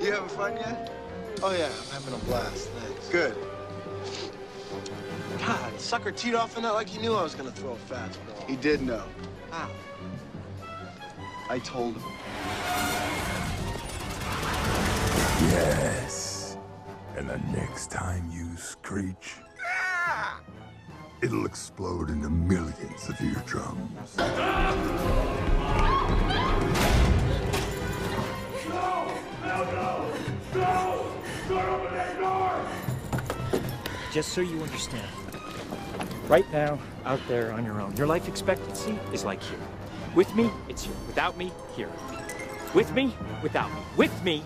You having fun yet? Oh, yeah, I'm having a blast. Thanks. Good. God, sucker teed off on that like he knew I was going to throw a fastball. He did know. How? I told him. Yes. And the next time you screech, it'll explode into millions of eardrums. Just so you understand, right now, out there on your own, your life expectancy is like here. With me, it's here. Without me, here. With me, without me. With me,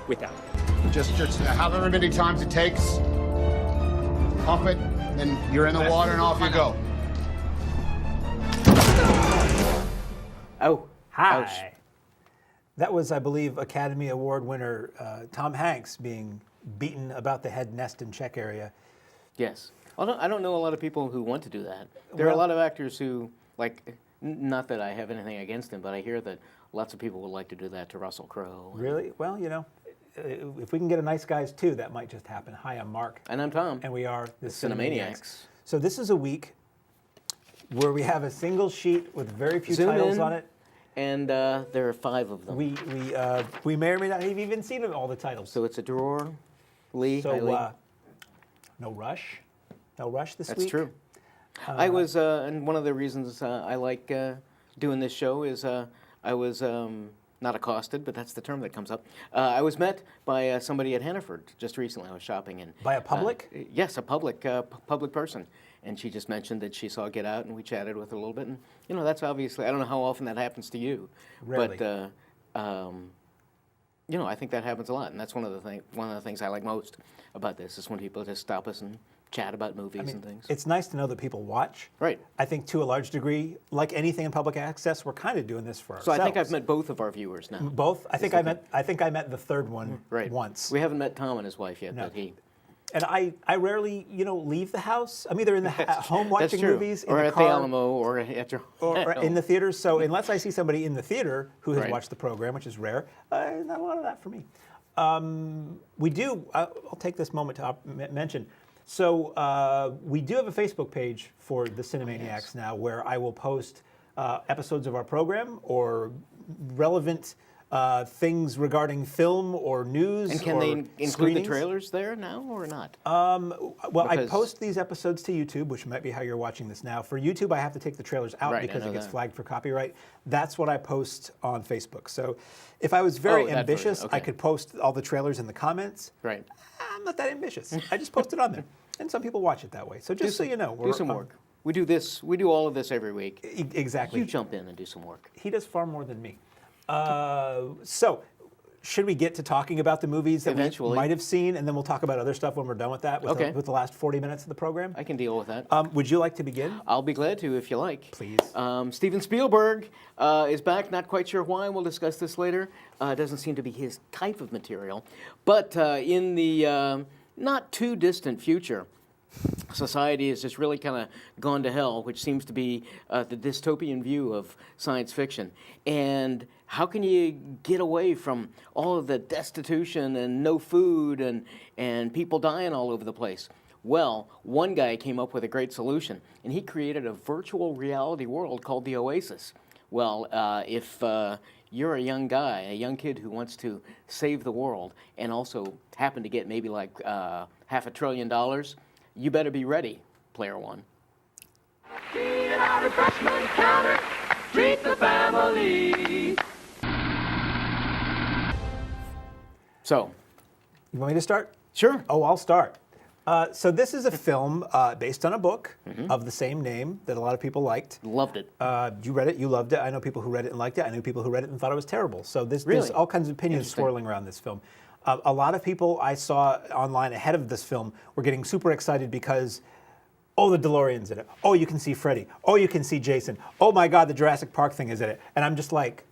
without me. Just however many times it takes, pump it, then you're in the water and off you go. Oh, Hi. ouch. That was, I believe, Academy Award winner Tom Hanks being beaten about the head nest and check area. Yes. I don't know a lot of people who want to do that. There are a lot of actors who, like, not that I have anything against him, but I hear that lots of people would like to do that to Russell Crowe. Really? Well, you know, if we can get a Nice Guys 2, that might just happen. Hi, I'm Mark. And I'm Tom. And we are the Cinemaniacs. So this is a week where we have a single sheet with very few Zoom titles in, on it. And there are 5 of them. We may or may not have even seen all the titles. So it's a drawer. Lee, hi, Lee. So no rush. No rush this week. That's true. I was, and one of the reasons I like doing this show is I was not accosted, but that's the term that comes up. I was met by somebody at Hannaford just recently. I was shopping and By a public? Yes, a public person, and she just mentioned that she saw Get Out, and we chatted with her a little bit. And you know, that's obviously, I don't know how often that happens to you, Rarely. but you know, I think that happens a lot, and that's one of the things I like most about this is when people just stop us and chat about movies and things. It's nice to know that people watch. Right. I think to a large degree, like anything in public access, we're kind of doing this for So ourselves. I think I've met both of our viewers now. Both? I think I met the third one once. We haven't met Tom and his wife yet, No. but he. And I rarely, leave the house. I'm either at home That's watching true. movies, in or the at car, the Alamo, or at your or in the theaters. So unless I see somebody in the theater who has Right. watched the program, which is rare, not a lot of that for me. We do. I'll take this moment to mention. So we do have a Facebook page for the Cinemaniacs now, where I will post episodes of our program or relevant things regarding film or news. And can or they include screenings. the trailers there now or not? Well, I Because- post these episodes to YouTube, which might be how you're watching this now. For YouTube, I have to take the trailers out Right, I because know it gets that. flagged for copyright. That's what I post on Facebook. So if I was very that ambitious, version, I okay. could post all the trailers in the comments. Right. I'm not that ambitious. I just post it on there. And some people watch it that way. So just so you know. Do some work. We do this. We do all of this every week. Exactly. You jump in and do some work. He does far more than me. So should we get to talking about the movies that Eventually. we might have seen, and then we'll talk about other stuff when we're done with that, Okay. with the last 40 minutes of the program? I can deal with that. Would you like to begin? I'll be glad to if you like. Please. Steven Spielberg is back. Not quite sure why. We'll discuss this later. It doesn't seem to be his type of material. But in the not too distant future, society has just really kind of gone to hell, which seems to be the dystopian view of science fiction. And how can you get away from all of the destitution and no food and people dying all over the place? Well, one guy came up with a great solution, and he created a virtual reality world called the Oasis. Well, if you're a young guy, a young kid who wants to save the world and also happen to get maybe like $500 billion, you better be ready, player one. Seated at refreshment counter, treat the family. So, You want me to start? sure. Oh, I'll start. So this is a film based on a book of the same name that a lot of people liked. Loved it. You read it, you loved it. I know people who read it and liked it. I know people who read it and thought it was terrible. So there's Really? all kinds of opinions Interesting. swirling around this film. A lot of people I saw online ahead of this film were getting super excited because, oh, the DeLorean's in it. Oh, you can see Freddy. Oh, you can see Jason. Oh my God, the Jurassic Park thing is in it. And I'm just like,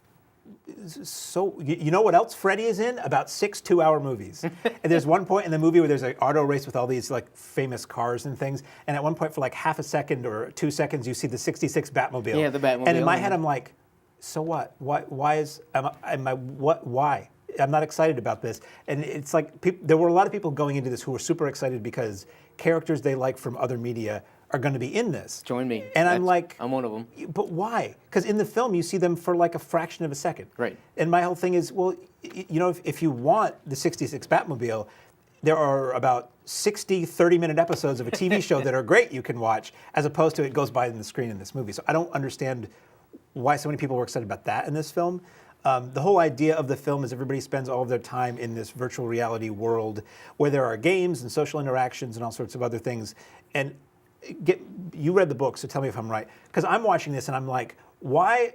so you know what else Freddy is in? About 6 2-hour movies. And there's one point in the movie where there's an auto race with all these like famous cars and things. And at one point for like half a second or 2 seconds, you see the '66 Batmobile. Yeah, the Batmobile, And in my yeah. head, I'm like, so what? Why? I'm not excited about this. And it's like, there were a lot of people going into this who were super excited because characters they like from other media are going to be in this. Join me. And I'm like, I'm one of them. but why? Because in the film, you see them for like a fraction of a second. Right. And my whole thing is, well, you know, if you want the 66 Batmobile, there are about 60 30-minute episodes of a TV show that are great you can watch, as opposed to it goes by on the screen in this movie. So I don't understand why so many people were excited about that in this film. The whole idea of the film is everybody spends all of their time in this virtual reality world where there are games and social interactions and all sorts of other things. And you read the book, so tell me if I'm right. Because I'm watching this and I'm like, why?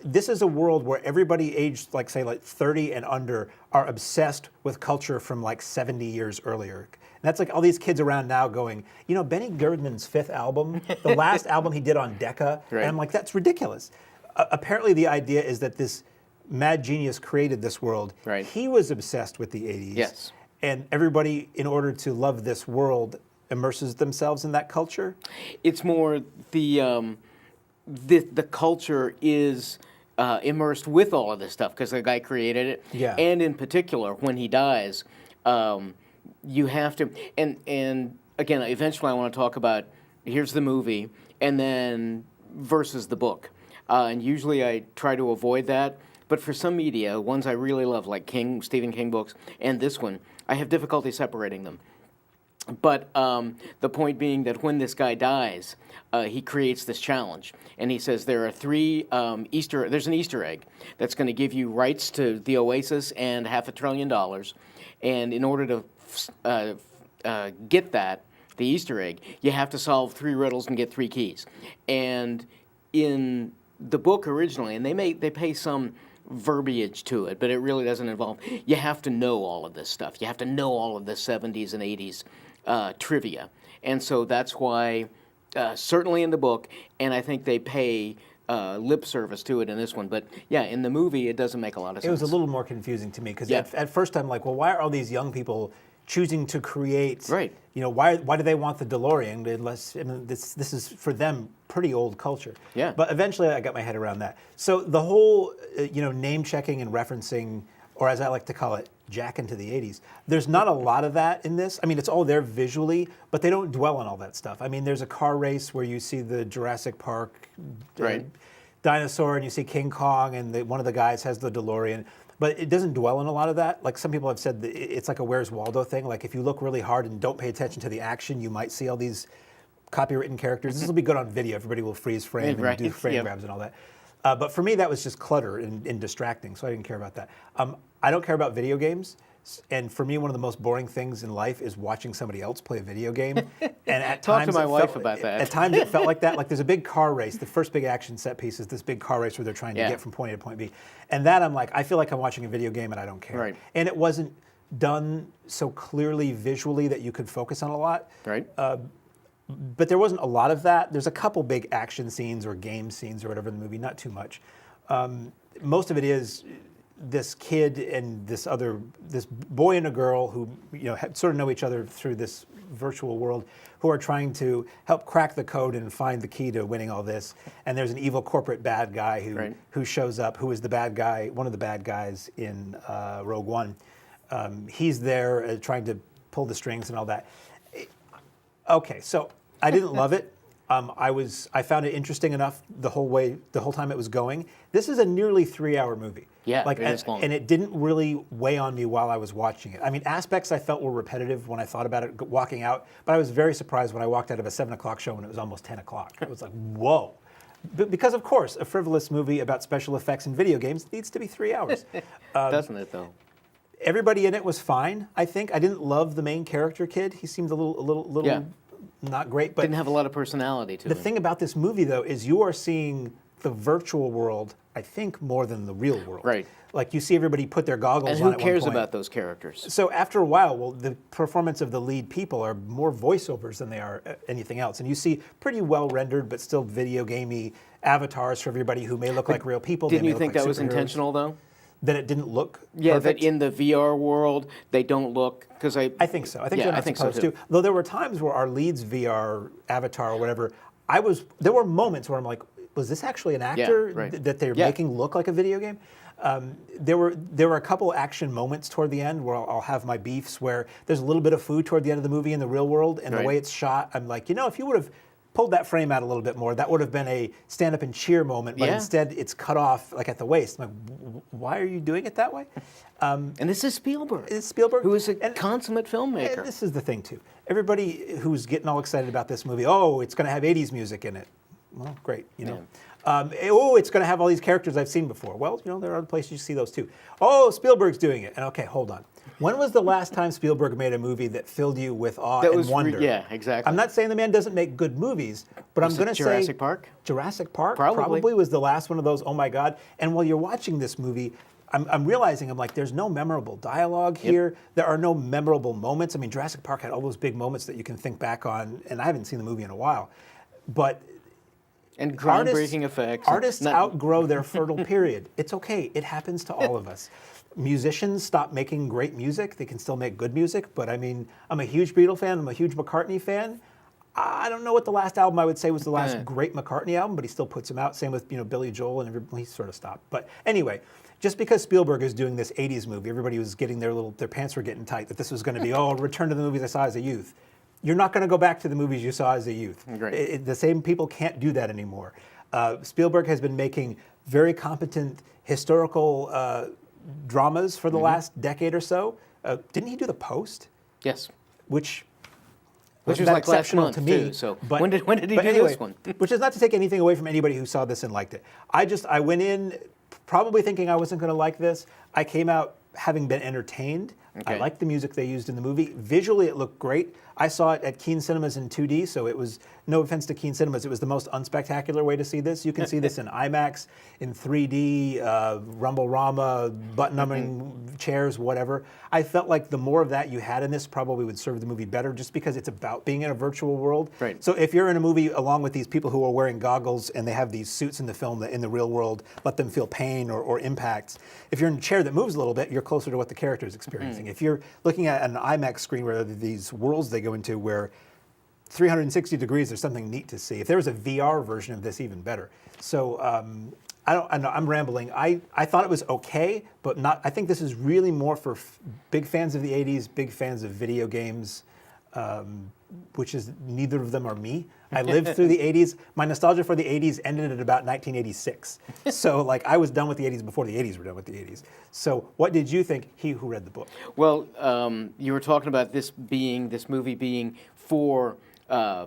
This is a world where everybody aged, like, say, like 30 and under are obsessed with culture from like 70 years earlier. And that's like all these kids around now going, you know, Benny Goodman's 5th album, the last album he did on Decca, right. and I'm like, that's ridiculous. Apparently the idea is that this mad genius created this world. Right. He was obsessed with the 80s. Yes. And everybody, in order to love this world, immerses themselves in that culture. It's more the culture is immersed with all of this stuff because the guy created it. Yeah. And in particular, when he dies, you have to. And again, eventually, I want to talk about here's the movie, and then versus the book. And usually, I try to avoid that. But for some media, ones I really love, like Stephen King books, and this one, I have difficulty separating them. But the point being that when this guy dies, he creates this challenge, and he says there are 3 there's an Easter egg that's going to give you rights to the Oasis and $500 billion, and in order to get that, the Easter egg, you have to solve 3 riddles and get 3 keys. And in the book originally, and they pay some verbiage to it, but it really doesn't involve. You have to know all of this stuff. You have to know all of the 70s and 80s trivia, and so that's why, certainly in the book, and I think they pay lip service to it in this one. But yeah, in the movie, it doesn't make a lot of sense. It was a little more confusing to me because Yeah. at first I'm like, well, why are all these young people choosing to create? Right. You know, why do they want the DeLorean unless this is for them pretty old culture. Yeah. But eventually I got my head around that. So the whole name checking and referencing, or as I like to call it, jack into the 80s. There's not a lot of that in this. I mean, it's all there visually, but they don't dwell on all that stuff. I mean, there's a car race where you see the Jurassic Park Right. dinosaur and you see King Kong and one of the guys has the DeLorean. But it doesn't dwell on a lot of that. Like some people have said, that it's like a Where's Waldo thing. Like if you look really hard and don't pay attention to the action, you might see all these copywritten characters. This will be good on video. Everybody will freeze frame Right. and do frame Yep. grabs and all that. But for me, that was just clutter and distracting, so I didn't care about that. I don't care about video games. And for me, one of the most boring things in life is watching somebody else play a video game. And at Talk to times my it wife felt- about that. At times it felt like that. Like there's a big car race. The first big action set piece is this big car race where they're trying to Yeah. get from point A to point B. And that I'm like, I feel like I'm watching a video game and I don't care. Right. And it wasn't done so clearly visually that you could focus on a lot. Right. But there wasn't a lot of that. There's a couple big action scenes or game scenes or whatever in the movie, not too much. Most of it is this kid and this boy and a girl who sort of know each other through this virtual world, who are trying to help crack the code and find the key to winning all this. And there's an evil corporate bad guy who shows up, who is the bad guy, one of the bad guys in Rogue One. He's there trying to pull the strings and all that. Okay, so I didn't love it. I found it interesting enough the whole time it was going. This is a nearly 3-hour movie. Yeah, it is long. And it didn't really weigh on me while I was watching it. I mean, aspects I felt were repetitive when I thought about it walking out, but I was very surprised when I walked out of a 7 o'clock show and it was almost 10 o'clock. It was like, whoa. Because, of course, a frivolous movie about special effects and video games needs to be 3 hours. Doesn't it, though? Everybody in it was fine, I think. I didn't love the main character kid. He seemed a little Yeah. not great. But Didn't have a lot of personality to the him. thing about this movie, though, is you are seeing the virtual world, I think, more than the real world. Right. Like you see everybody put their goggles And on who at cares one point. about those characters? So after a while, well, the performance of the lead people are more voiceovers than they are anything else. And you see pretty well rendered, but still video gamey avatars for everybody who may look like real people. Didn't they may you look think like that was superheroes. intentional, though? That it didn't look Yeah, perfect? that in the VR world, they don't look, because I think so. I think Yeah, they're I not think so, supposed too. to. Though there were times where our lead's VR avatar or whatever, there were moments where I'm like, was this actually an actor right. that they're making look like a video game? There were a couple action moments toward the end where I'll have my beefs where there's a little bit of food toward the end of the movie in the real world, and the way it's shot, I'm like, if you would have pulled that frame out a little bit more, that would have been a stand up and cheer moment, but instead it's cut off like at the waist. I'm like, why are you doing it that way? And this is Spielberg. It's Spielberg. Who is a consummate filmmaker. And this is the thing too. Everybody who's getting all excited about this movie, it's going to have 80s music in it. Well, great, it's going to have all these characters I've seen before. Well, there are other places you see those too. Oh, Spielberg's doing it. And okay, hold on. When was the last time Spielberg made a movie that filled you with awe and wonder? Yeah, exactly. I'm not saying the man doesn't make good movies, but I'm going to say Jurassic Park? Jurassic Park Probably was the last one of those, oh my God. And while you're watching this movie, I'm realizing, I'm like, there's no memorable dialogue here. There are no memorable moments. I mean, Jurassic Park had all those big moments that you can think back on, and I haven't seen the movie in a while. But and groundbreaking effects. Artists outgrow their fertile period. It's okay. It happens to all of us. Musicians stop making great music. They can still make good music, but I mean, I'm a huge Beatle fan. I'm a huge McCartney fan. I don't know what the last album I would say was the last great McCartney album, but he still puts them out. Same with Billy Joel, and he sort of stopped. But anyway, just because Spielberg is doing this 80s movie, everybody was getting their pants were getting tight, that this was going to be, return to the movies I saw as a youth. You're not going to go back to the movies you saw as a youth. The same people can't do that anymore. Spielberg has been making very competent historical dramas for the last decade or so. Didn't he do The Post? Yes. Which was like exceptional to me. Too, so but, when did he do anyway, this one? Which is not to take anything away from anybody who saw this and liked it. I went in probably thinking I wasn't going to like this. I came out having been entertained. I liked the music they used in the movie. Visually, it looked great. I saw it at Keen Cinemas in 2D, so it was, no offense to Keen Cinemas, it was the most unspectacular way to see this. You can see this in IMAX, in 3D, Rumble-Rama, button-numbering chairs, whatever. I felt like the more of that you had in this probably would serve the movie better, just because it's about being in a virtual world. Right. So if you're in a movie along with these people who are wearing goggles and they have these suits in the film that in the real world let them feel pain or impacts, if you're in a chair that moves a little bit, you're closer to what the character is experiencing. If you're looking at an IMAX screen where these worlds they go into where 360 degrees, there's something neat to see. If there was a VR version of this, even better. So I know I'm rambling. I thought it was okay, but not. I think this is really more for big fans of the 80s, big fans of video games, which is neither of them are me. I lived through the 80s. My nostalgia for the 80s ended at about 1986. So I was done with the 80s before the 80s were done with the 80s. So what did you think, he who read the book? Well, you were talking about this movie being for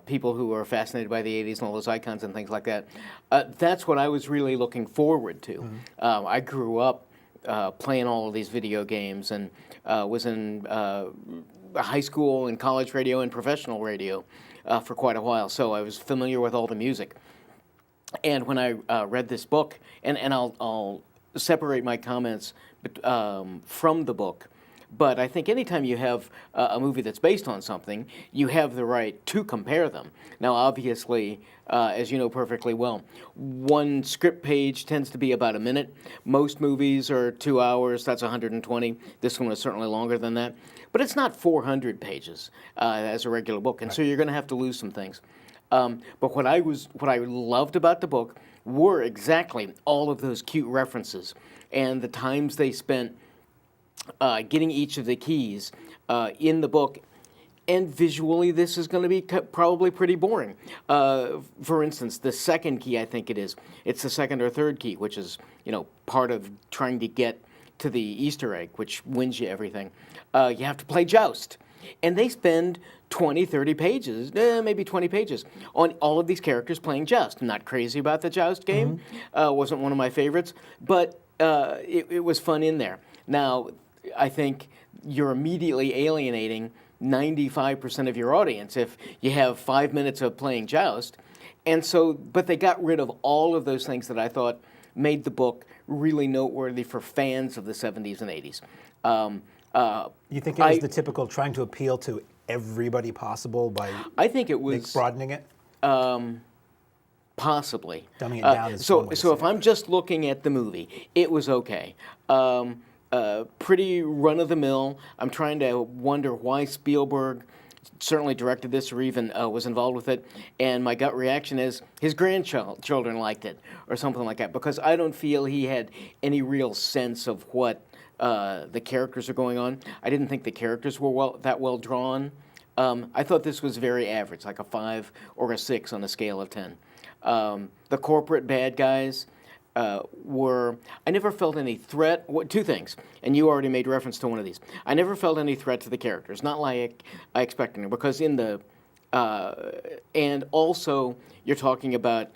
people who are fascinated by the 80s and all those icons and things like that. That's what I was really looking forward to. I grew up playing all of these video games and was in high school and college radio and professional radio for quite a while, so I was familiar with all the music. And when I read this book, and I'll separate my comments from the book, but I think anytime you have a movie that's based on something, you have the right to compare them. Now, obviously, as you know perfectly well, one script page tends to be about a minute. Most movies are 2 hours, that's 120. This one is certainly longer than that. But it's not 400 pages as a regular book, and so you're going to have to lose some things. But what I loved about the book were exactly all of those cute references and the times they spent getting each of the keys in the book. And visually, this is going to be probably pretty boring. For instance, the second key, I think it's the second or third key, which is part of trying to get to the Easter egg, which wins you everything. You have to play Joust. And they spend 20, 30 pages, maybe 20 pages, on all of these characters playing Joust. I'm not crazy about the Joust game. Wasn't one of my favorites, but it was fun in there. Now, I think you're immediately alienating 95% of your audience if you have 5 minutes of playing Joust. And so, but they got rid of all of those things that I thought made the book really noteworthy for fans of the 70s and 80s. You think it was the typical trying to appeal to everybody possible by I think it was broadening it? Possibly. Dumbing it down is so if I'm just looking at the movie, it was okay. Pretty run-of-the-mill. I'm trying to wonder why Spielberg certainly directed this or even was involved with it, and my gut reaction is his grandchildren liked it or something like that, because I don't feel he had any real sense of what the characters are going on. I didn't think the characters were that well drawn. I thought this was very average, like a 5 or a 6 on a scale of 10. The corporate bad guys I never felt any threat. Two things, and you already made reference to one of these. I never felt any threat to the characters, not like I expected them, because and also you're talking about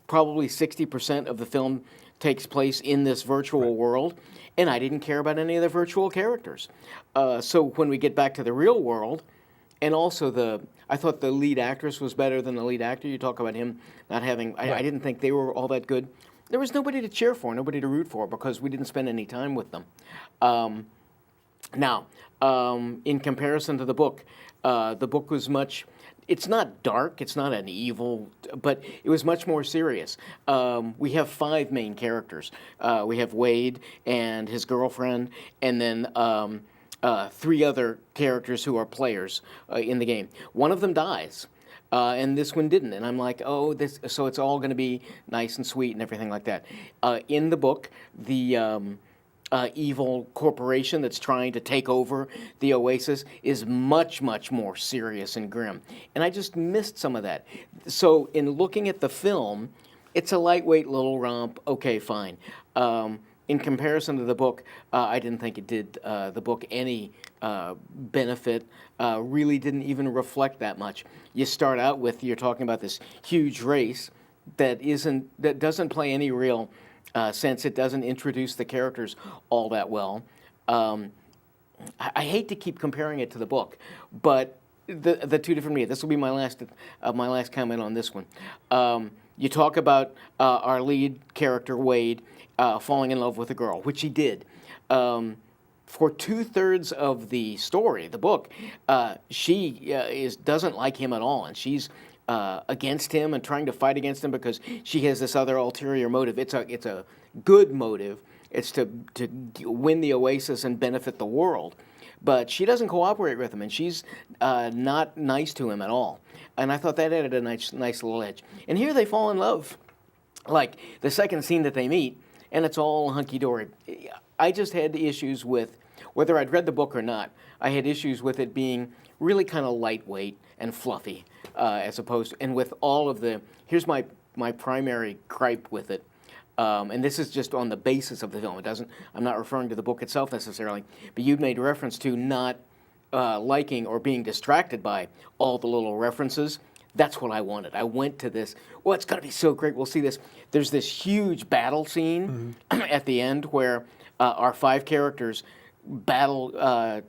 probably 60% of the film takes place in this virtual world, and I didn't care about any of the virtual characters. So when we get back to the real world, and also I thought the lead actress was better than the lead actor. You talk about him not having, I didn't think they were all that good. There was nobody to cheer for, nobody to root for, because we didn't spend any time with them. Now, in comparison to the book was much, it's not dark, it's not an evil, but it was much more serious. We have 5 main characters. We have Wade and his girlfriend, and then 3 other characters who are players in the game. One of them dies. And this one didn't, and I'm like, oh, so it's all going to be nice and sweet and everything like that. In the book, the evil corporation that's trying to take over the Oasis is much, much more serious and grim, and I just missed some of that. So in looking at the film, it's a lightweight little romp. Okay, fine. In comparison to the book, I didn't think it did the book any benefit. Really didn't even reflect that much. You start out with, you're talking about this huge race that doesn't play any real sense. It doesn't introduce the characters all that well. I hate to keep comparing it to the book, but the two different media. This will be my last comment on this one. You talk about our lead character Wade falling in love with a girl, which he did. For 2/3 of the story, the book, she doesn't like him at all, and she's against him and trying to fight against him because she has this other ulterior motive. It's a good motive. It's to win the Oasis and benefit the world. But she doesn't cooperate with him, and she's not nice to him at all. And I thought that added a nice little edge. And here they fall in love, like the second scene that they meet, and it's all hunky-dory. I just had issues with, whether I'd read the book or not, I had issues with it being really kind of lightweight and fluffy, as opposed to, and with all of here's my primary gripe with it, and this is just on the basis of the film. I'm not referring to the book itself necessarily, but you'd made reference to not liking or being distracted by all the little references. That's what I wanted. I went to this, well, it's going to be so great, we'll see this. There's this huge battle scene at the end where our 5 characters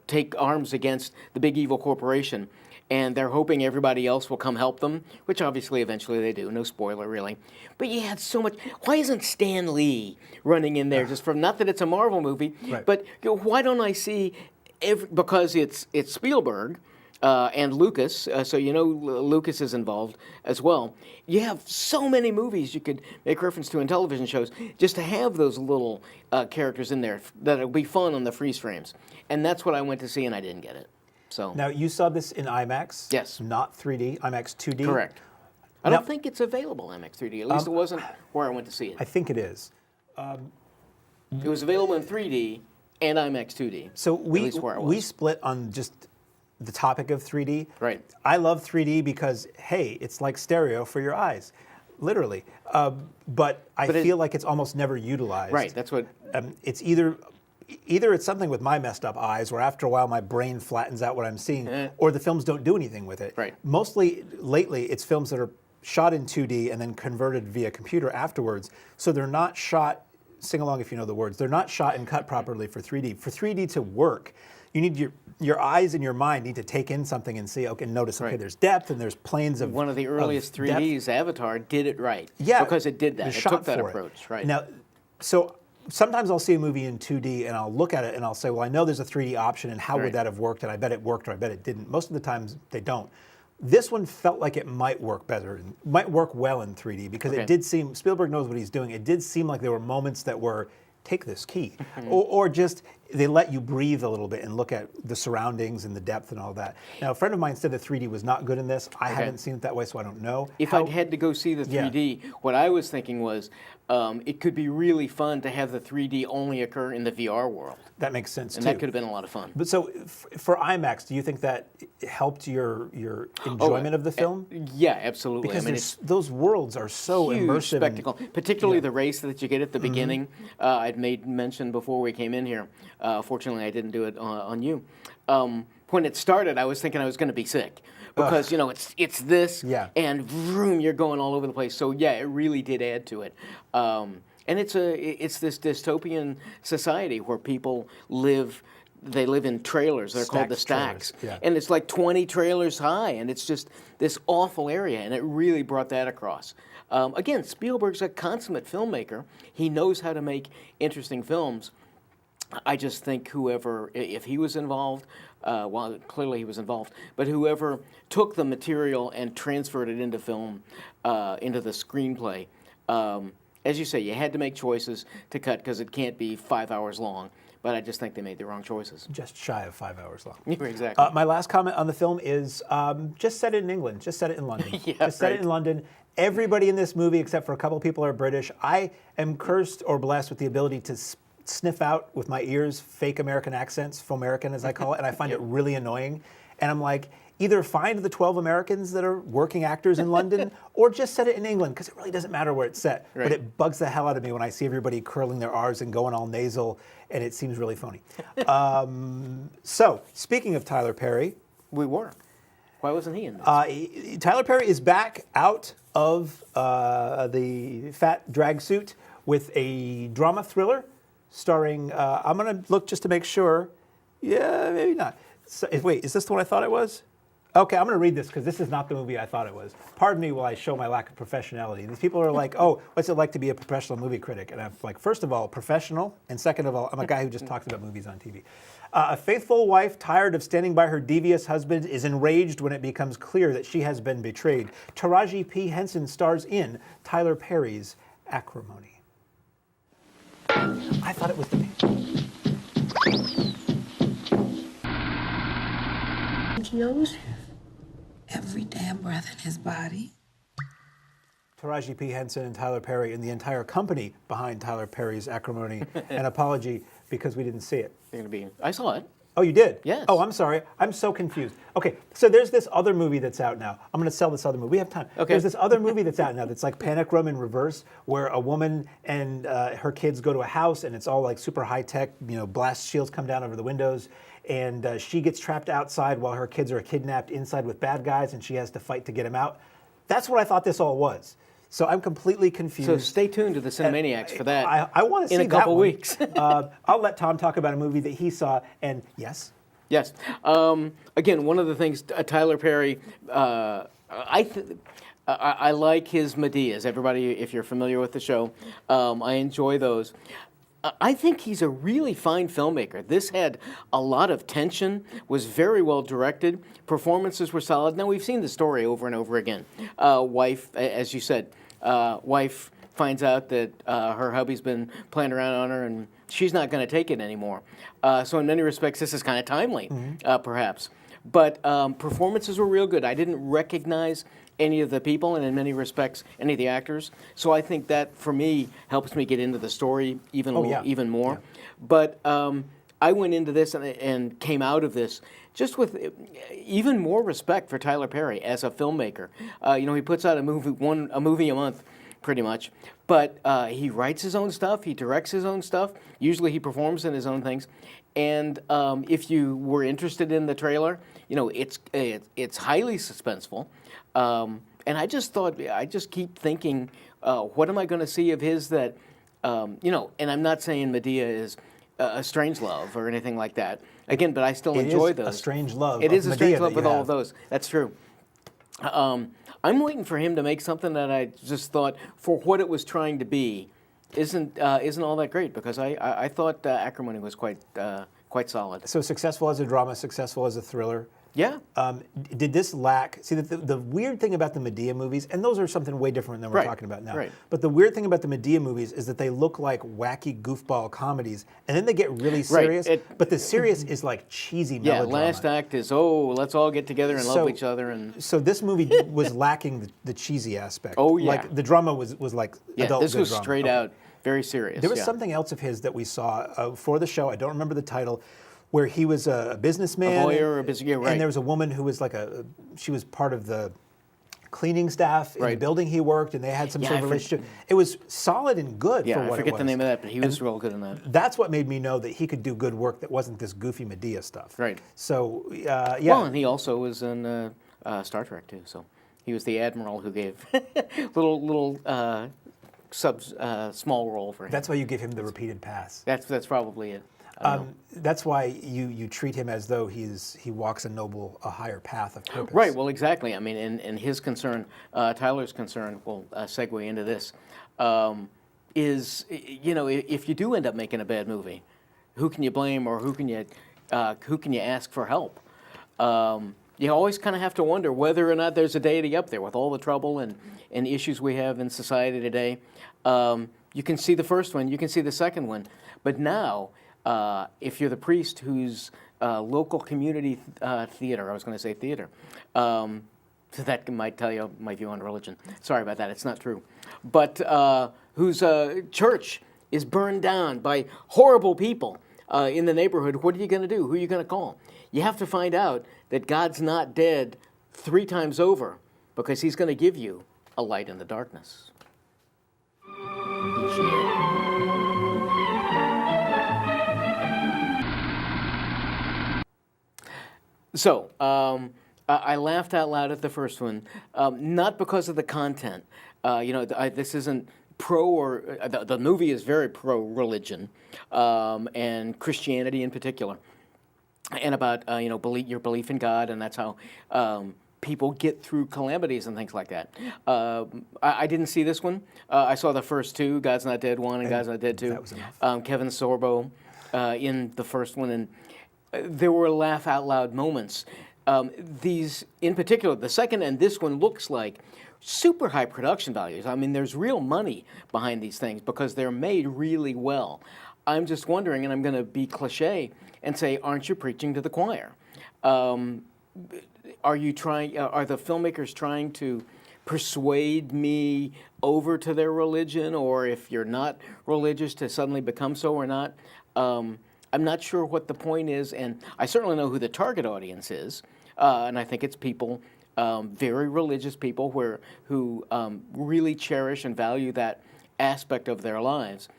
take arms against the big evil corporation, and they're hoping everybody else will come help them, which obviously eventually they do. No spoiler, really. But you had so much. Why isn't Stan Lee running in there just from, not that it's a Marvel movie, but why don't I see, because it's Spielberg, and Lucas, so Lucas is involved as well. You have so many movies you could make reference to in television shows, just to have those little characters in there that'll be fun on the freeze frames. And that's what I went to see, and I didn't get it. So now, you saw this in IMAX? Yes. Not 3D, IMAX 2D? Correct. I don't think it's available IMAX 3D. At least it wasn't where I went to see it. I think it is. It was available in 3D and IMAX 2D. So we split on just the topic of 3D. Right. I love 3D because, hey, it's like stereo for your eyes, literally. But I feel like it's almost never utilized. Right, that's what... It's either it's something with my messed up eyes, where after a while my brain flattens out what I'm seeing, or the films don't do anything with it. Right. Mostly, lately, it's films that are shot in 2D and then converted via computer afterwards, so they're not shot, sing along if you know the words, they're not shot and cut properly for 3D. For 3D to work, you need your eyes and your mind need to take in something and see, okay, notice, okay, there's depth and there's planes of one of the earliest 3Ds, Avatar, did it right. Yeah. Because it did that. It took that approach, right. Now, so sometimes I'll see a movie in 2D and I'll look at it and I'll say, well, I know there's a 3D option and how would that have worked? And I bet it worked or I bet it didn't. Most of the times they don't. This one felt like it might work better, might work well in 3D because it did seem, Spielberg knows what he's doing. It did seem like there were moments that were, take this key, or just they let you breathe a little bit and look at the surroundings and the depth and all that. Now, a friend of mine said the 3D was not good in this. I haven't seen it that way, so I don't know. If I'd had to go see the 3D, what I was thinking was it could be really fun to have the 3D only occur in the VR world. That makes sense, and too. that could have been a lot of fun. But so, for IMAX, do you think that helped your enjoyment of the film? Yeah, absolutely. Because I mean, it's those worlds are so huge immersive. spectacle, particularly the race that you get at the beginning. I'd made mention before we came in here. Fortunately, I didn't do it on you. When it started, I was thinking I was going to be sick because it's this, and vroom, you're going all over the place. So yeah, it really did add to it. And it's this dystopian society where people live. They live in trailers. They're called the stacks. And it's like 20 trailers high, and it's just this awful area, and it really brought that across. Again, Spielberg's a consummate filmmaker. He knows how to make interesting films. I just think whoever, if he was involved, well, clearly he was involved, but whoever took the material and transferred it into film, into the screenplay, as you say, you had to make choices to cut because it can't be 5 hours long. But I just think they made the wrong choices. Just shy of 5 hours long. Exactly. My last comment on the film is just set it in England. Just set it in London. Just set it in London. Everybody in this movie, except for a couple people, are British. I am cursed or blessed with the ability to sniff out with my ears fake American accents, Fomerican as I call it, and I find it really annoying. And I'm like, either find the 12 Americans that are working actors in London or just set it in England, because it really doesn't matter where it's set. Right. But it bugs the hell out of me when I see everybody curling their R's and going all nasal, and it seems really phony. So, speaking of Tyler Perry. We were. Why wasn't he in this? Tyler Perry is back out of the fat drag suit with a drama thriller starring, I'm going to look just to make sure. Yeah, maybe not. So, wait, is this the one I thought it was? Okay, I'm going to read this because this is not the movie I thought it was. Pardon me while I show my lack of professionality. These people are like, oh, what's it like to be a professional movie critic? And I'm like, first of all, professional, and second of all, I'm a guy who just talks about movies on TV. A faithful wife, tired of standing by her devious husband, is enraged when it becomes clear that she has been betrayed. Taraji P. Henson stars in Tyler Perry's Acrimony. I thought it was the He knows every damn breath in his body. Taraji P. Henson and Tyler Perry and the entire company behind Tyler Perry's Acrimony. An apology because we didn't see it. I saw it. Oh, you did? Yes. Oh, I'm sorry. I'm so confused. Okay, so there's this other movie that's out now. I'm going to sell this other movie. We have time. Okay. There's this other movie that's out now that's like Panic Room in reverse, where a woman and her kids go to a house, and it's all like super high tech. Blast shields come down over the windows, and she gets trapped outside while her kids are kidnapped inside with bad guys, and she has to fight to get them out. That's what I thought this all was. So I'm completely confused. So stay tuned to the Cinemaniacs for that. I want to see in a couple that weeks. I'll let Tom talk about a movie that he saw, and yes. Yes. Again, one of the things Tyler Perry, I like his Medeas. Everybody, if you're familiar with the show, I enjoy those. I think he's a really fine filmmaker. This had a lot of tension, was very well directed, performances were solid. Now, we've seen the story over and over again. Wife, as you said, wife finds out that her hubby's been playing around on her and she's not going to take it anymore. So in many respects, this is kind of timely, perhaps. But performances were real good. I didn't recognize any of the people, and in many respects, any of the actors. So I think that, for me, helps me get into the story even more. Yeah. But I went into this and came out of this just with even more respect for Tyler Perry as a filmmaker. He puts out a movie a month, pretty much. But he writes his own stuff. He directs his own stuff. Usually he performs in his own things. And if you were interested in the trailer, it's highly suspenseful. And I just keep thinking, what am I going to see of his that, and I'm not saying Medea is a Strangelove or anything like that. Again, but I still enjoy those. It is a Strangelove. It is a Strangelove with all of those. That's true. I'm waiting for him to make something that I just thought, for what it was trying to be, isn't all that great, because I thought Acrimony was quite solid. So successful as a drama, successful as a thriller. Yeah. Did this lack? See, the weird thing about the Medea movies, and those are something way different than we're Right, talking about now. right. But the weird thing about the Medea movies is that they look like wacky goofball comedies, and then they get really serious. But the serious is like cheesy Yeah, melodrama. last act is, let's all get together and love each other. And So this movie was lacking the cheesy aspect. Oh, yeah. Like the drama was like yeah, adult this good was drama. straight Okay. out very serious. There was yeah. something else of his that we saw for the show. I don't remember the title, where he was a businessman. A lawyer or a business, yeah, right. And there was a woman who was like she was part of the cleaning staff in the Right. building he worked, and they had some Yeah, sort of I relationship. It was solid and good Yeah, for I what it forget was. the name of that, but he was real good in that. That's what made me know that he could do good work that wasn't this goofy Medea stuff. Right. So, yeah. Well, and he also was in Star Trek too. So he was the admiral who gave little small role for him. That's why you give him the repeated pass. That's probably it. I don't know. That's why you treat him as though he walks a higher path of purpose. Right. Well, exactly. I mean, and his concern, Tyler's concern, will segue into this, is if you do end up making a bad movie, who can you blame or who can you ask for help? You always kind of have to wonder whether or not there's a deity up there with all the trouble and issues we have in society today. You can see the first one, you can see the second one, but now. If you're the priest whose local community theater, I was going to say theater, so that might tell you my view on religion. Sorry about that, it's not true. But whose church is burned down by horrible people in the neighborhood, what are you going to do? Who are you going to call? You have to find out that God's not dead 3 times over because he's going to give you a light in the darkness. So, I laughed out loud at the first one, not because of the content. This isn't pro or the movie is very pro religion and Christianity in particular, and about your belief in God, and that's how people get through calamities and things like that. I didn't see this one. I saw the first 2, God's Not Dead 1 and God's Not Dead 2. That was enough. Kevin Sorbo in the first one, and there were laugh out loud moments. These, in particular, the second and this one looks like super high production values. I mean, there's real money behind these things because they're made really well. I'm just wondering, and I'm going to be cliche and say, aren't you preaching to the choir? Are the filmmakers trying to persuade me over to their religion, or if you're not religious to suddenly become so or not? I'm not sure what the point is, and I certainly know who the target audience is, and I think it's people, very religious people who really cherish and value that aspect of their lives.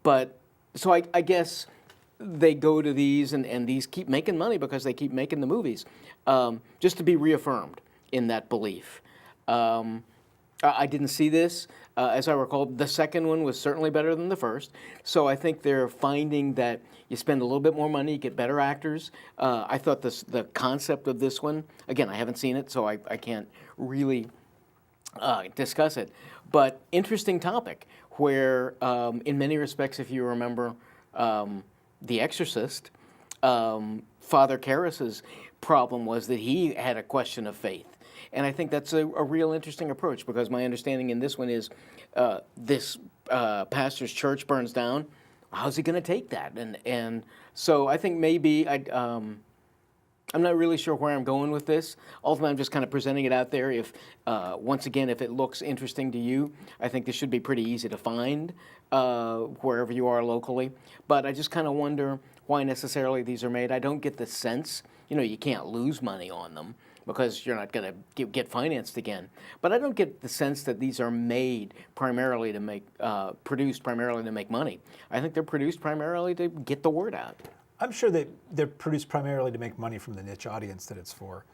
But so I guess they go to these, and these keep making money because they keep making the movies, just to be reaffirmed in that belief. I didn't see this. As I recall, the second one was certainly better than the first. So I think they're finding that you spend a little bit more money, you get better actors. I thought the concept of this one, again, I haven't seen it, so I can't really discuss it. But interesting topic where, in many respects, if you remember The Exorcist, Father Karras's problem was that he had a question of faith. And I think that's a real interesting approach because my understanding in this one is this pastor's church burns down. How's he going to take that? And so I think maybe I'm not really sure where I'm going with this. Ultimately, I'm just kind of presenting it out there. If once again, if it looks interesting to you, I think this should be pretty easy to find wherever you are locally. But I just kind of wonder why necessarily these are made. I don't get the sense, you can't lose money on them because you're not going to get financed again. But I don't get the sense that these are made primarily to make, produced primarily to make money. I think they're produced primarily to get the word out. I'm sure that they're produced primarily to make money from the niche audience that it's for.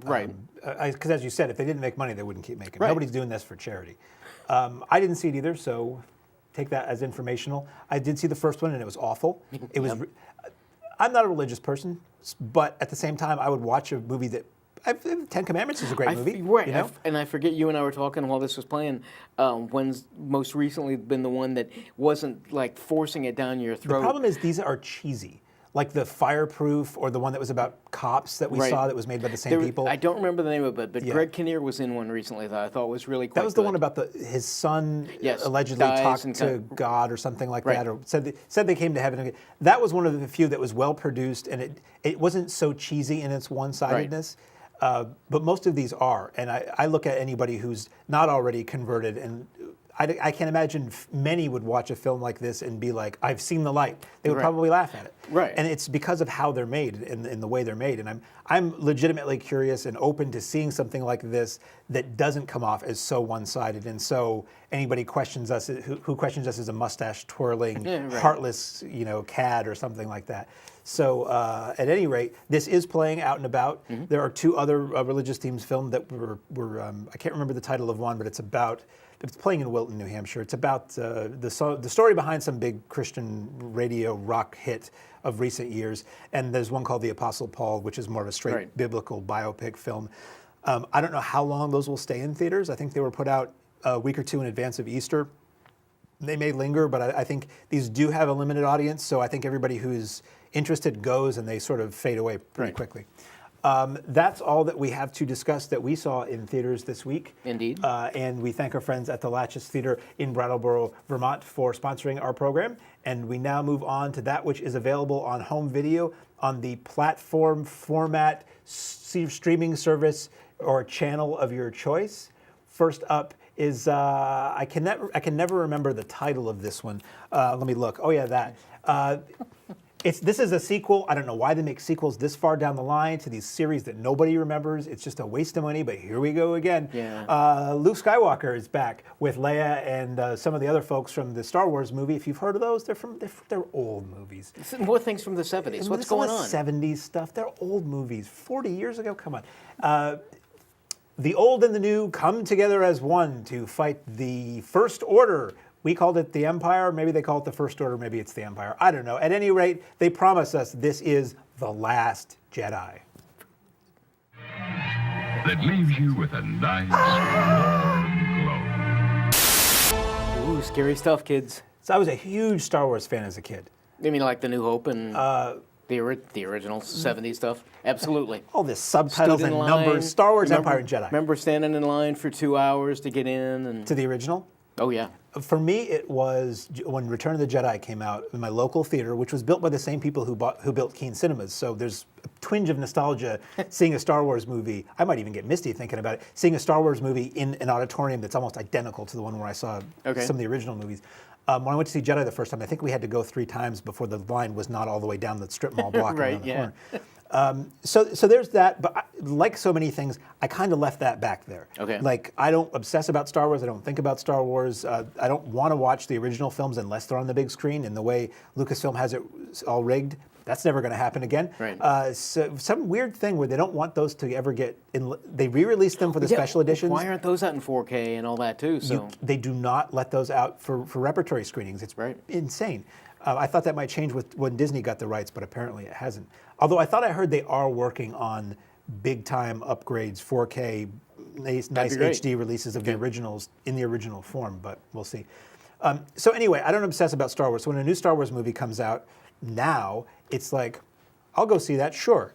Right. Because as you said, if they didn't make money, they wouldn't keep making. Right. Nobody's doing this for charity. I didn't see it either, so take that as informational. I did see the first one, and it was awful. It was. I'm not a religious person, but at the same time, I would watch a movie that. Ten Commandments is a great movie. Right, and I forget you and I were talking while this was playing. When's most recently been the one that wasn't like forcing it down your throat? The problem is these are cheesy. like the Fireproof or the one that was about cops that we Right. saw that was made by the same people. I don't remember the name of it, but Yeah. Greg Kinnear was in one recently that I thought was really quite That was the good. one about his son Yes, allegedly dies talked and to God or something like Right. that, or said they came to heaven. That was one of the few that was well produced, and it wasn't so cheesy in its one-sidedness. But most of these are, and I look at anybody who's not already converted, and I can't imagine many would watch a film like this and be like, I've seen the light. They would Right. probably laugh at it. Right. And it's because of how they're made and the way they're made. And I'm legitimately curious and open to seeing something like this that doesn't come off as so one-sided. And so anybody questions us, who questions us as a mustache twirling, right. heartless, cad or something like that. So at any rate, this is playing out and about. Mm-hmm. There are two other religious themes filmed that were I can't remember the title of one, but it's playing in Wilton, New Hampshire. It's about the story behind some big Christian radio rock hit of recent years. And there's one called The Apostle Paul, which is more of a straight Right. biblical biopic film. I don't know how long those will stay in theaters. I think they were put out a week or two in advance of Easter. They may linger, but I think these do have a limited audience, so I think everybody who's interested goes and they sort of fade away pretty Right. quickly. That's all that we have to discuss that we saw in theaters this week. Indeed. And we thank our friends at the Latches Theater in Brattleboro, Vermont for sponsoring our program. And we now move on to that which is available on home video on the platform format streaming service or channel of your choice. First up is, I can never remember the title of this one. Let me look. Oh yeah, that. This is a sequel. I don't know why they make sequels this far down the line to these series that nobody remembers. It's just a waste of money, but here we go again. Yeah. Luke Skywalker is back with Leia and some of the other folks from the Star Wars movie. If you've heard of those, they're old movies. More things from the 70s. What's going on? 70s stuff. They're old movies. 40 years ago? Come on. The old and the new come together as one to fight the First Order. We called it the Empire. Maybe they call it the First Order. Maybe it's the Empire. I don't know. At any rate, they promise us this is the last Jedi. That leaves you with a nice warm glow. Ooh, scary stuff, kids. So I was a huge Star Wars fan as a kid. You mean like The New Hope and the original 70s stuff? Absolutely. All this subtitles Stood and in numbers. line. Star Wars, Remember- Empire, and Jedi. Remember standing in line for 2 hours to get in? And To the original? oh, yeah. For me, it was when Return of the Jedi came out in my local theater, which was built by the same people who built Keene Cinemas. So there's a twinge of nostalgia seeing a Star Wars movie. I might even get misty thinking about it. Seeing a Star Wars movie in an auditorium that's almost identical to the one where I saw some of the original movies. When I went to see Jedi the first time, I think we had to go 3 times before the line was not all the way down the strip mall block Right, around the yeah. corner. So there's that, but like so many things, I kind of left that back there. Okay. Like, I don't obsess about Star Wars. I don't think about Star Wars. I don't want to watch the original films unless they're on the big screen. And the way Lucasfilm has it all rigged, that's never going to happen again. Right. So some weird thing where they don't want those to ever get in. They re-released them for the special editions. Why aren't those out in 4K and all that too? So They do not let those out for repertory screenings. It's insane. I thought that might change when Disney got the rights, but apparently it hasn't. Although I thought I heard they are working on big-time upgrades, 4K, nice HD releases of the originals in the original form, but we'll see. So anyway, I don't obsess about Star Wars. So when a new Star Wars movie comes out now, it's like, I'll go see that, sure.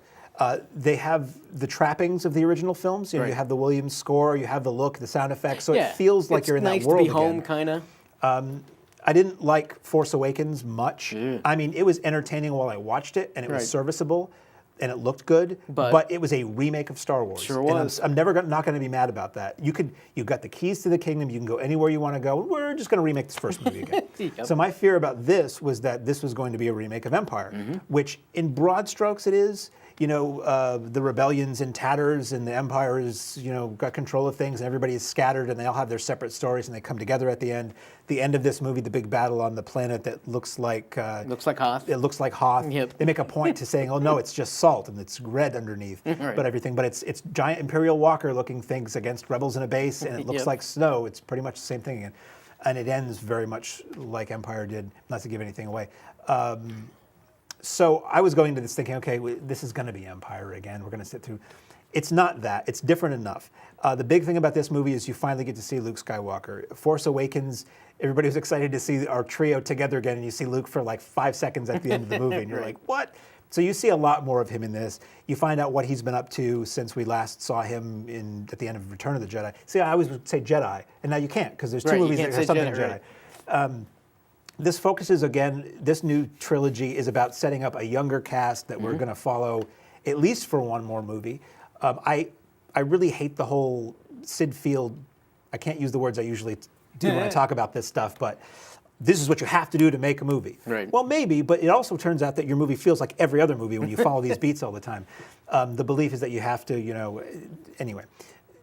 They have the trappings of the original films. You know, you have the Williams score, you have the look, the sound effects, so it feels like you're in that world It's nice to be again. home, kind of. I didn't like Force Awakens much. I mean, it was entertaining while I watched it, and it was serviceable, and it looked good. But it was a remake of Star Wars. Sure and was. I'm never not going to be mad about that. You've got the keys to the kingdom. You can go anywhere you want to go. We're just going to remake this first movie again. So my fear about this was that this was going to be a remake of Empire, which in broad strokes it is. You know, the rebellion's in tatters and the Empire is, got control of things and everybody is scattered and they all have their separate stories and they come together at the end. The end of this movie, the big battle on the planet that looks like... looks like Hoth. It looks like Hoth. Yep. They make a point to saying, oh no, it's just salt and it's red underneath. But it's giant Imperial Walker looking things against rebels in a base and it looks like snow. It's pretty much the same thing again. And it ends very much like Empire did, not to give anything away. So I was going to this thinking, okay, this is going to be Empire again. We're going to sit through. It's not that. It's different enough. The big thing about this movie is you finally get to see Luke Skywalker. Force Awakens, everybody was excited to see our trio together again, and you see Luke for like 5 seconds at the end of the movie, and you're like, what? So you see a lot more of him in this. You find out what he's been up to since we last saw him at the end of Return of the Jedi. See, I always would say Jedi, and now you can't, because there's two movies that have something Jedi. This focuses, again, this new trilogy is about setting up a younger cast that we're going to follow at least for one more movie. I really hate the whole Sid Field, I can't use the words I usually do when I talk about this stuff, but this is what you have to do to make a movie. Right. Well, maybe, but it also turns out that your movie feels like every other movie when you follow these beats all the time. The belief is that you have to, anyway.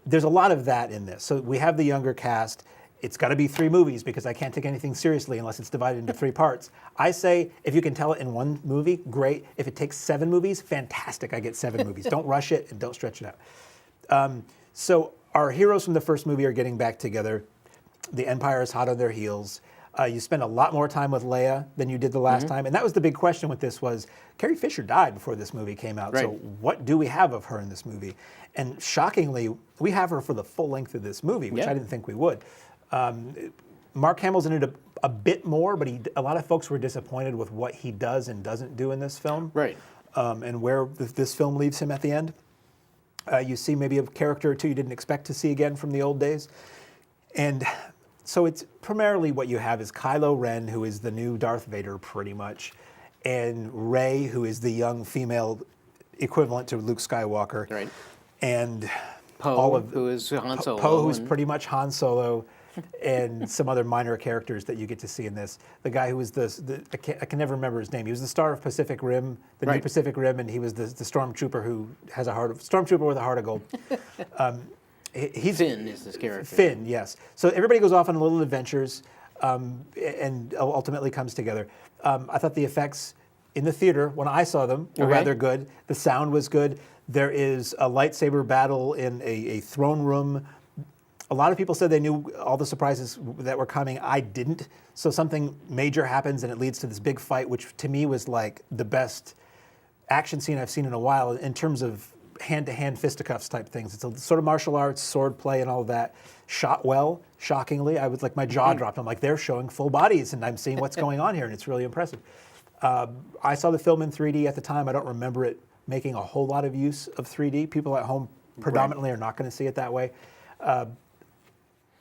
There's a lot of that in this. So we have the younger cast. It's got to be 3 movies because I can't take anything seriously unless it's divided into 3 parts. I say if you can tell it in one movie, great. If it takes 7 movies, fantastic. I get 7 movies. Don't rush it and don't stretch it out. So our heroes from the first movie are getting back together. The Empire is hot on their heels. You spend a lot more time with Leia than you did the last time. And that was the big question with this was, Carrie Fisher died before this movie came out. Right. So what do we have of her in this movie? And shockingly, we have her for the full length of this movie, which I didn't think we would. Mark Hamill's in it a bit more, but a lot of folks were disappointed with what he does and doesn't do in this film. Right. And where this film leaves him at the end. You see maybe a character or two you didn't expect to see again from the old days. And so it's primarily what you have is Kylo Ren, who is the new Darth Vader pretty much, and Rey, who is the young female equivalent to Luke Skywalker. Right. And Poe, who is Han Solo. Poe, who's pretty much Han Solo, and some other minor characters that you get to see in this. The guy who was I can never remember his name. He was the star of Pacific Rim, the new Pacific Rim, and he was the stormtrooper who has stormtrooper with a heart of gold. Finn is this character. Finn, yes. So everybody goes off on little adventures, and ultimately comes together. I thought the effects in the theater when I saw them were rather good. The sound was good. There is a lightsaber battle in a throne room. A lot of people said they knew all the surprises that were coming. I didn't. So something major happens and it leads to this big fight, which to me was like the best action scene I've seen in a while in terms of hand-to-hand fisticuffs type things. It's a sort of martial arts, sword play and all of that. Shot well, shockingly. I was like, my jaw dropped. I'm like, they're showing full bodies and I'm seeing what's going on here and it's really impressive. I saw the film in 3D at the time. I don't remember it making a whole lot of use of 3D. People at home predominantly are not going to see it that way.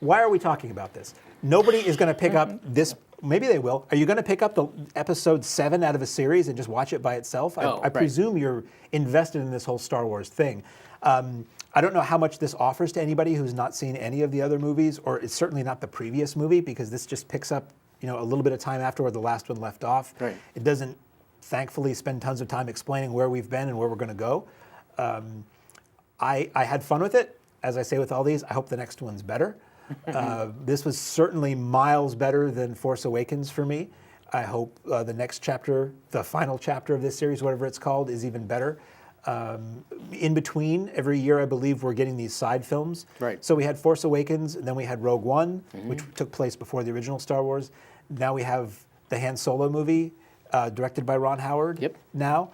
Why are we talking about this? Nobody is going to pick up this. Maybe they will. Are you going to pick up the episode 7 out of a series and just watch it by itself? I presume you're invested in this whole Star Wars thing. I don't know how much this offers to anybody who's not seen any of the other movies, or it's certainly not the previous movie, because this just picks up, a little bit of time after where the last one left off. Right. It doesn't, thankfully, spend tons of time explaining where we've been and where we're going to go. I had fun with it. As I say with all these, I hope the next one's better. This was certainly miles better than Force Awakens for me. I hope the next chapter, the final chapter of this series, whatever it's called, is even better. In between, every year I believe we're getting these side films. Right. So we had Force Awakens, and then we had Rogue One, which took place before the original Star Wars. Now we have the Han Solo movie, directed by Ron Howard. Yep. Now,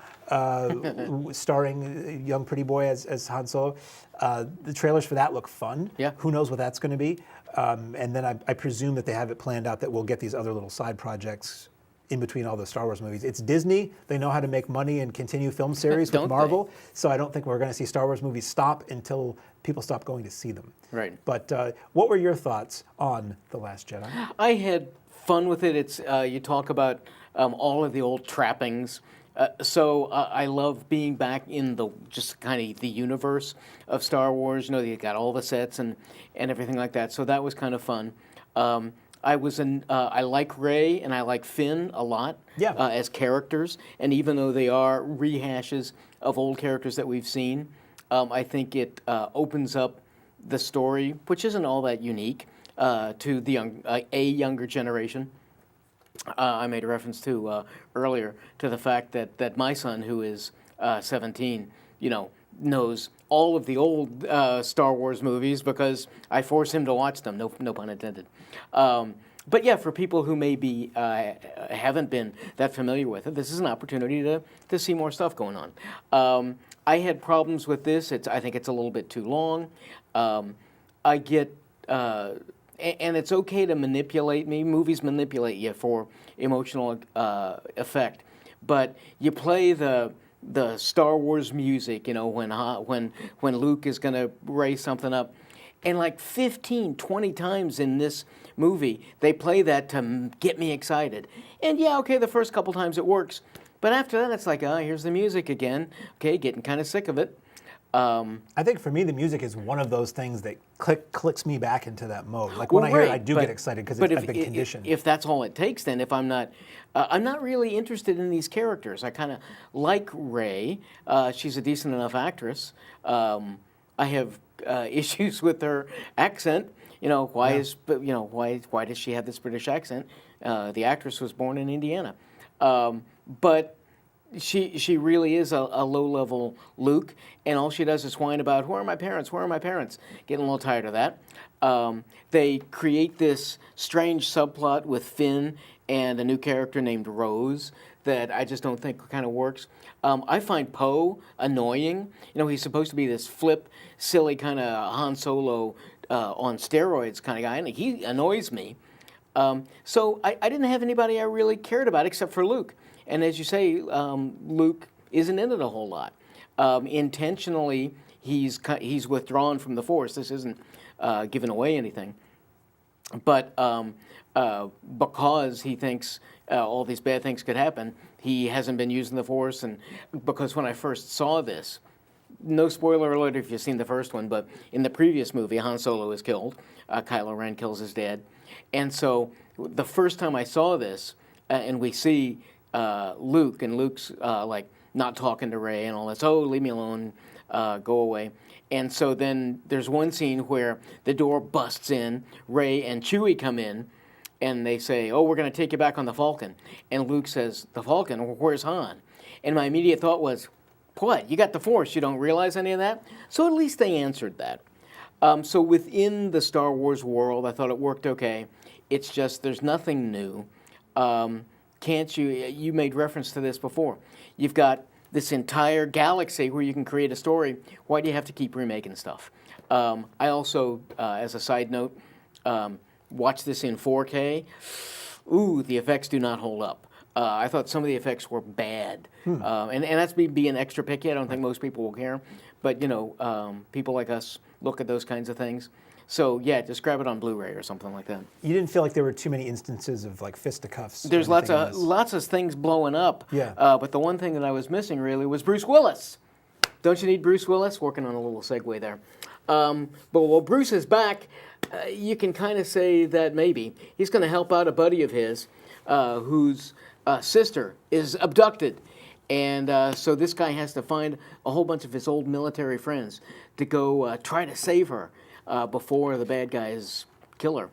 starring a young pretty boy as Han Solo. The trailers for that look fun. Yeah. Who knows what that's going to be? And then I presume that they have it planned out that we'll get these other little side projects in between all the Star Wars movies. It's Disney. They know how to make money and continue film series with Marvel. So I don't think we're going to see Star Wars movies stop until people stop going to see them. Right. But what were your thoughts on The Last Jedi? I had fun with it. It's you talk about all of the old trappings. So I love being back in the just kind of the universe of Star Wars. You got all the sets and everything like that. So that was kind of fun. I like Rey and I like Finn a lot as characters. And even though they are rehashes of old characters that we've seen, I think it opens up the story, which isn't all that unique, to the younger generation. I made a reference to earlier to the fact that my son, who is 17, knows all of the old Star Wars movies because I force him to watch them. No pun intended. But yeah, for people who maybe haven't been that familiar with it, this is an opportunity to see more stuff going on. I had problems with this. I think it's a little bit too long. I get, and it's okay to manipulate me. Movies manipulate you for emotional effect, but you play the Star Wars music, when Luke is going to raise something up, and like 15, 20 times in this movie, they play that to get me excited. And yeah, okay, the first couple times it works, but after that, it's like, here's the music again. Okay, getting kind of sick of it. I think for me, the music is one of those things that clicks me back into that mode. Like when I hear it, I do get excited because I've been conditioned. If that's all it takes, then if I'm not really interested in these characters. I kind of like Rey. She's a decent enough actress. I have issues with her accent. Why does she have this British accent? The actress was born in Indiana, but she really is a low-level Luke, and all she does is whine about, where are my parents? Where are my parents? Getting a little tired of that. They create this strange subplot with Finn and a new character named Rose that I just don't think kind of works. I find Poe annoying. He's supposed to be this flip, silly kind of Han Solo on steroids kind of guy, and he annoys me. So I didn't have anybody I really cared about except for Luke. And as you say, Luke isn't in it a whole lot. Intentionally, he's withdrawn from the Force. This isn't giving away anything. But because he thinks all these bad things could happen, he hasn't been using the Force. And because when I first saw this, no spoiler alert if you've seen the first one, but in the previous movie, Han Solo is killed. Kylo Ren kills his dad. And so the first time I saw this, and we see Luke, and Luke's like not talking to Rey and all this. Oh, leave me alone, go away. And so then there's one scene where the door busts in, Rey and Chewie come in, and they say, oh, we're going to take you back on the Falcon. And Luke says, the Falcon? Where's Han? And my immediate thought was, what? You got the Force. You don't realize any of that? So at least they answered that. So within the Star Wars world, I thought it worked okay. It's just there's nothing new. Can't you made reference to this before. You've got this entire galaxy where you can create a story. Why do you have to keep remaking stuff? I also, as a side note, watched this in 4K. Ooh, the effects do not hold up. I thought some of the effects were bad. And that's me being extra picky. I don't think most people will care. But, people like us look at those kinds of things. So, yeah, just grab it on Blu-ray or something like that. You didn't feel like there were too many instances of, like, fisticuffs? There's lots of things blowing up. Yeah. But the one thing that I was missing, really, was Bruce Willis. Don't you need Bruce Willis? Working on a little segue there. But while Bruce is back, you can kind of say that maybe he's going to help out a buddy of his whose sister is abducted. And so this guy has to find a whole bunch of his old military friends to go try to save her before the bad guys kill her,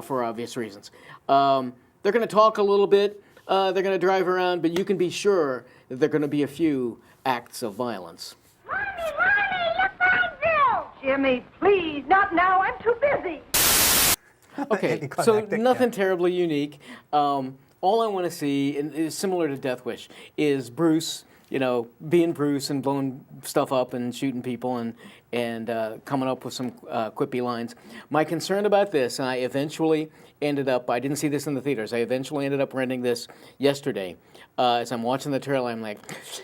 for obvious reasons. They're going to talk a little bit. They're going to drive around, but you can be sure that there are going to be a few acts of violence. Mommy, look what I built! Jimmy, please, not now. I'm too busy. Okay, so nothing terribly unique. All I want to see, and is similar to Death Wish, is Bruce, being Bruce and blowing stuff up and shooting people and coming up with some quippy lines. My concern about this, and I eventually ended up, I didn't see this in the theaters, I eventually ended up renting this yesterday. As I'm watching the trailer, I'm like,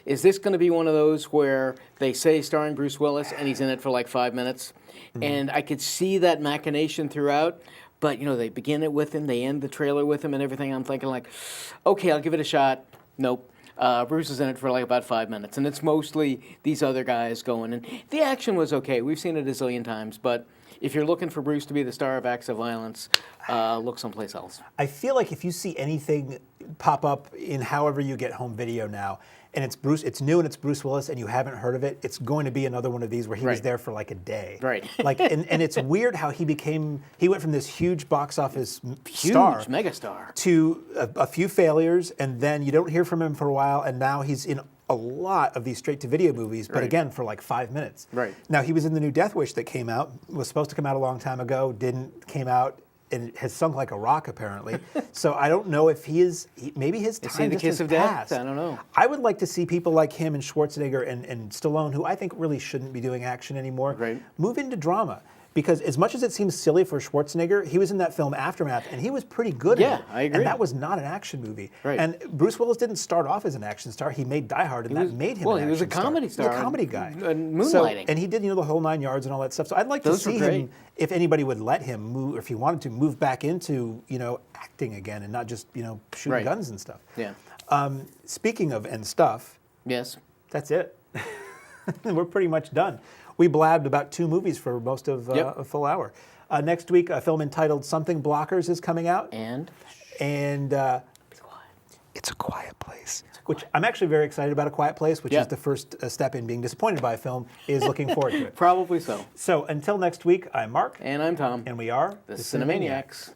is this going to be one of those where they say starring Bruce Willis and he's in it for like 5 minutes? Mm-hmm. And I could see that machination throughout. But, they begin it with him, they end the trailer with him and everything. I'm thinking like, okay, I'll give it a shot. Nope. Bruce is in it for like about 5 minutes. And it's mostly these other guys going. And the action was okay. We've seen it a zillion times. But if you're looking for Bruce to be the star of acts of violence, look someplace else. I feel like if you see anything pop up in however you get home video now, and it's new and it's Bruce Willis and you haven't heard of it, it's going to be another one of these where he was there for like a day. Right. And it's weird how he went from this huge box office star, megastar, to a few failures, and then you don't hear from him for a while, and now he's in a lot of these straight-to-video movies, but again, for like 5 minutes. Right. Now, he was in the new Death Wish that came out, was supposed to come out a long time ago, came out, and has sunk like a rock apparently. So I don't know if maybe his time Is he the just kiss has of death? passed. I don't know. I would like to see people like him and Schwarzenegger and Stallone, who I think really shouldn't be doing action anymore, Right. move into drama. Because as much as it seems silly for Schwarzenegger, he was in that film Aftermath, and he was pretty good in it. I agree. And that was not an action movie. Right. And Bruce Willis didn't start off as an action star. He made Die Hard, and that made him an he was a action comedy star. He was star a comedy guy. and moonlighting. So, and he did, the whole 9 yards and all that stuff. So I'd like Those to were see great. him, if anybody would let him move, or if he wanted to, move back into, acting again and not just, shooting Right. guns and stuff. Yeah. Speaking of and stuff, Yes. that's it. We're pretty much done. We blabbed about 2 movies for most of Yep. a full hour. Next week, a film entitled Something Blockers is coming out. And It's a Quiet Place. Which I'm actually very excited about. A Quiet Place, which Yeah. is the first step in being disappointed by a film, is looking forward to it. Probably so. So until next week, I'm Mark. And I'm Tom. And we are the Cinemaniacs.